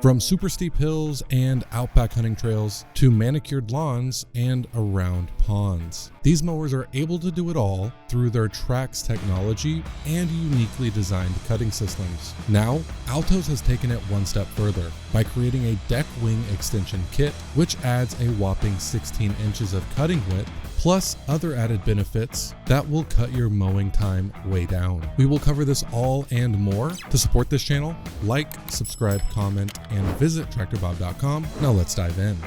From super steep hills and outback hunting trails to manicured lawns and around ponds, these mowers are able to do it all through their Trax technology and uniquely designed cutting systems. Now, Altoz has taken it one step further by creating a deck wing extension kit, which adds a whopping 16 inches of cutting width, plus other added benefits that will cut your mowing time way down. We will cover this all and more. To support this channel, like, subscribe, comment, and visit tractorbob.com. Now let's dive in.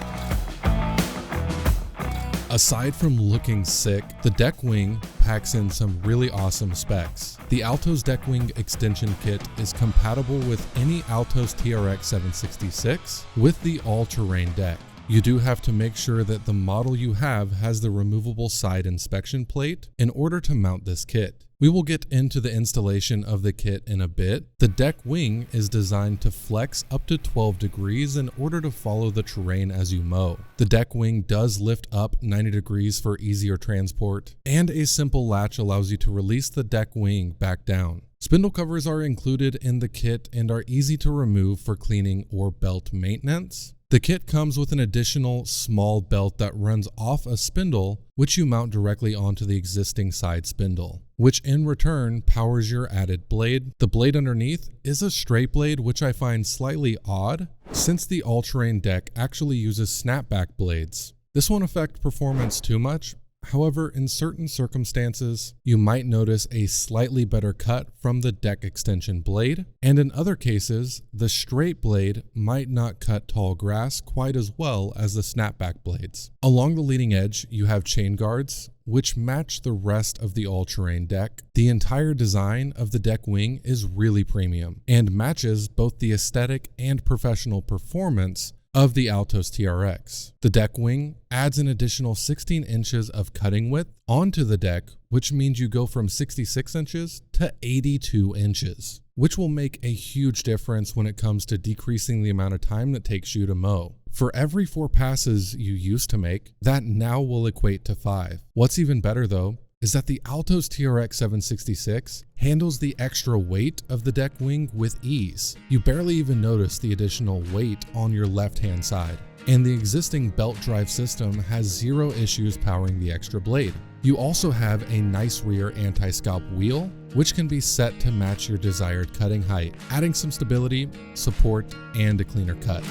Aside from looking sick, the deck wing packs in some really awesome specs. The Altoz deck wing extension kit is compatible with any Altoz TRX 766 with the all-terrain deck. You do have to make sure that the model you have has the removable side inspection plate in order to mount this kit. We will get into the installation of the kit in a bit. The deck wing is designed to flex up to 12 degrees in order to follow the terrain as you mow. The deck wing does lift up 90 degrees for easier transport, and a simple latch allows you to release the deck wing back down. Spindle covers are included in the kit and are easy to remove for cleaning or belt maintenance. The kit comes with an additional small belt that runs off a spindle, which you mount directly onto the existing side spindle, which in return powers your added blade. The blade underneath is a straight blade, which I find slightly odd since the all-terrain deck actually uses snapback blades. This won't affect performance too much. However, in certain circumstances, you might notice a slightly better cut from the deck extension blade, and in other cases, the straight blade might not cut tall grass quite as well as the snapback blades. Along the leading edge, you have chain guards, which match the rest of the all-terrain deck. The entire design of the deck wing is really premium and matches both the aesthetic and professional performance of the Altoz TRX. The deck wing adds an additional 16 inches of cutting width onto the deck, which means you go from 66 inches to 82 inches, which will make a huge difference when it comes to decreasing the amount of time that takes you to mow. For every 4 passes you used to make, that now will equate to 5. What's even better though, is that the Altoz TRX 766 handles the extra weight of the deck wing with ease. You barely even notice the additional weight on your left-hand side. And the existing belt drive system has 0 issues powering the extra blade. You also have a nice rear anti-scalp wheel, which can be set to match your desired cutting height, adding some stability, support, and a cleaner cut.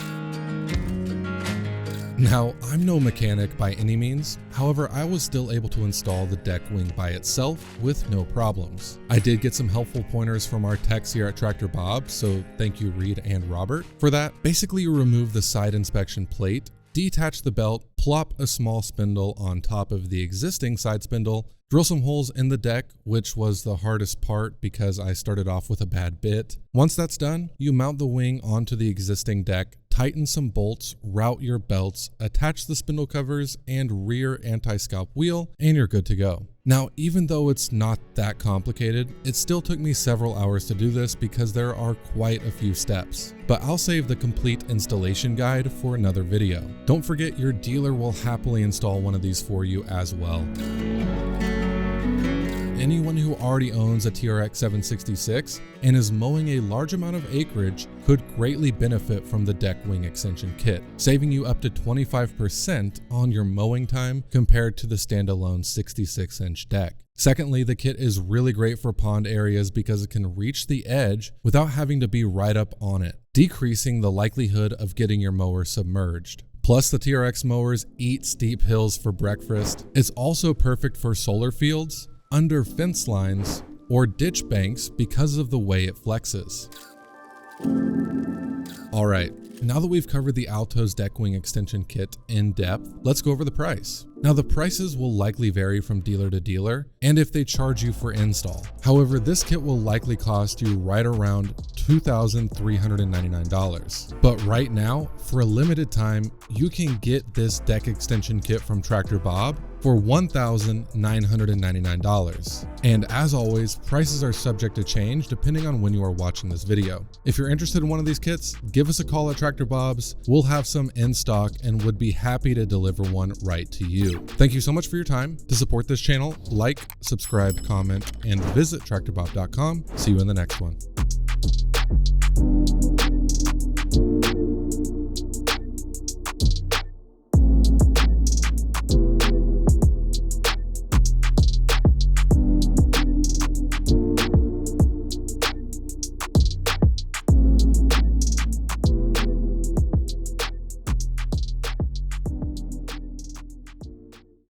Now, I'm no mechanic by any means, however, I was still able to install the deck wing by itself with no problems. I did get some helpful pointers from our techs here at Tractor Bob, so thank you Reed and Robert for that. Basically, you remove the side inspection plate, detach the belt, plop a small spindle on top of the existing side spindle, drill some holes in the deck, which was the hardest part because I started off with a bad bit. Once that's done, you mount the wing onto the existing deck, tighten some bolts, route your belts, attach the spindle covers and rear anti-scalp wheel, and you're good to go. Now, even though it's not that complicated, it still took me several hours to do this because there are quite a few steps. But I'll save the complete installation guide for another video. Don't forget your dealer will happily install one of these for you as well. Anyone who already owns a TRX 766 and is mowing a large amount of acreage could greatly benefit from the deck wing extension kit, saving you up to 25% on your mowing time compared to the standalone 66-inch deck. Secondly, the kit is really great for pond areas because it can reach the edge without having to be right up on it, decreasing the likelihood of getting your mower submerged. Plus, the TRX mowers eat steep hills for breakfast. It's also perfect for solar fields, under fence lines, or ditch banks because of the way it flexes. Alright, now that we've covered the Altoz deck wing extension kit in depth, let's go over the price. Now the prices will likely vary from dealer to dealer and if they charge you for install. However, this kit will likely cost you right around $2,399. But right now, for a limited time, you can get this deck extension kit from Tractor Bob for $1,999. And as always, prices are subject to change depending on when you are watching this video. If you're interested in one of these kits, give us a call at Tractor Bob's. We'll have some in stock and would be happy to deliver one right to you. Thank you so much for your time. To support this channel, like, subscribe, comment, and visit tractorbob.com. See you in the next one.